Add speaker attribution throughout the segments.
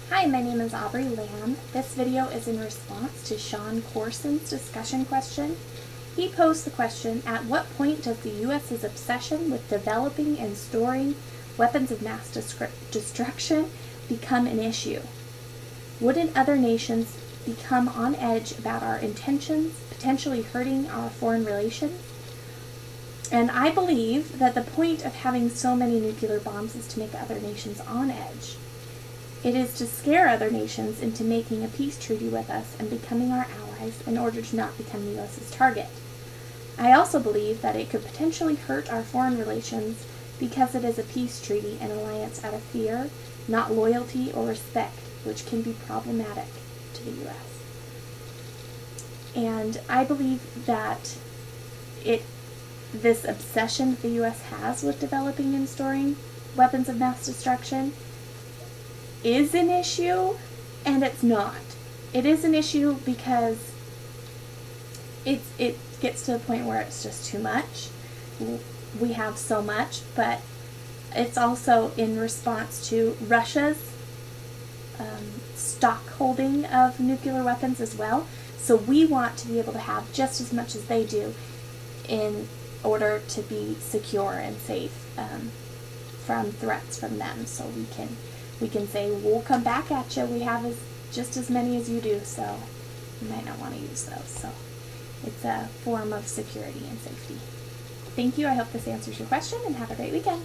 Speaker 1: Hi, my name is Aubrey Lamb. This video is in response to Shawn Courson's discussion question. He posed the question, at what point does the U.S.'s obsession with developing and storing weapons of mass destruction become an issue? Wouldn't other nations become on edge about our intentions, potentially hurting our foreign relations? And I believe that the point of having so many nuclear bombs is to make other nations on edge. It is to scare other nations into making a peace treaty with us and becoming our allies in order to not become the U.S.'s target. I also believe that it could potentially hurt our foreign relations because it is a peace treaty and alliance out of fear, not loyalty or respect, which can be problematic to the U.S. And I believe that this obsession that the U.S. has with developing and storing weapons of mass destruction is an issue, and it's not. It is an issue because it gets to the point where it's just too much. We have so much, but it's also in response to Russia's stock holding of nuclear weapons as well. So we want to be able to have just as much as they do in order to be secure and safe from threats from them. So we can say, we'll come back at you. We have just as many as you do, so you might not want to use those. So it's a form of security and safety. Thank you. I hope this answers your question, and have a great weekend.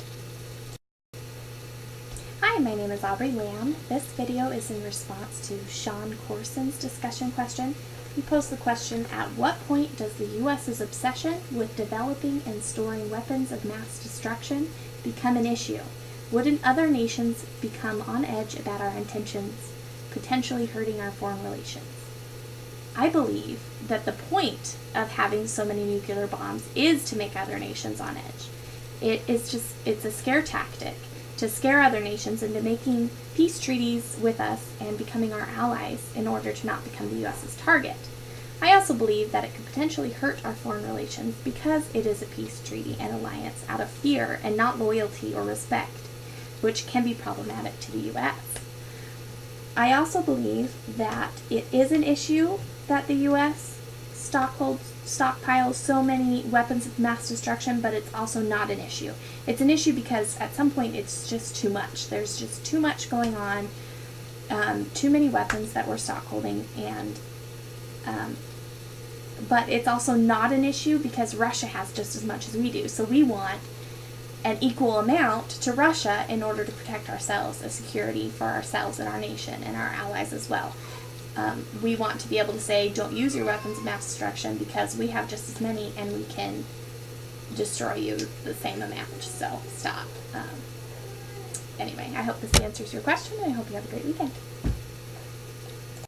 Speaker 1: Hi, my name is Aubrey Lamb. This video is in response to Shawn Courson's discussion question. He posed the question, at what point does the U.S.'s obsession with developing and storing weapons of mass destruction become an issue? Wouldn't other nations become on edge about our intentions, potentially hurting our foreign relations? I believe that the point of having so many nuclear bombs is to make other nations on edge. It's a scare tactic to scare other nations into making peace treaties with us and becoming our allies in order to not become the U.S.'s target. I also believe that it could potentially hurt our foreign relations because it is a peace treaty and alliance out of fear and not loyalty or respect, which can be problematic to the U.S. I also believe that it is an issue that the U.S. stockpiles so many weapons of mass destruction, but it's also not an issue. It's an issue because at some point it's just too much. There's just too much going on, too many weapons that we're stockholding, and but it's also not an issue because Russia has just as much as we do. So we want an equal amount to Russia in order to protect ourselves as security for ourselves and our nation and our allies as well. We want to be able to say, don't use your weapons of mass destruction because we have just as many and we can destroy you the same amount. So stop. Anyway, I hope this answers your question, and I hope you have a great weekend.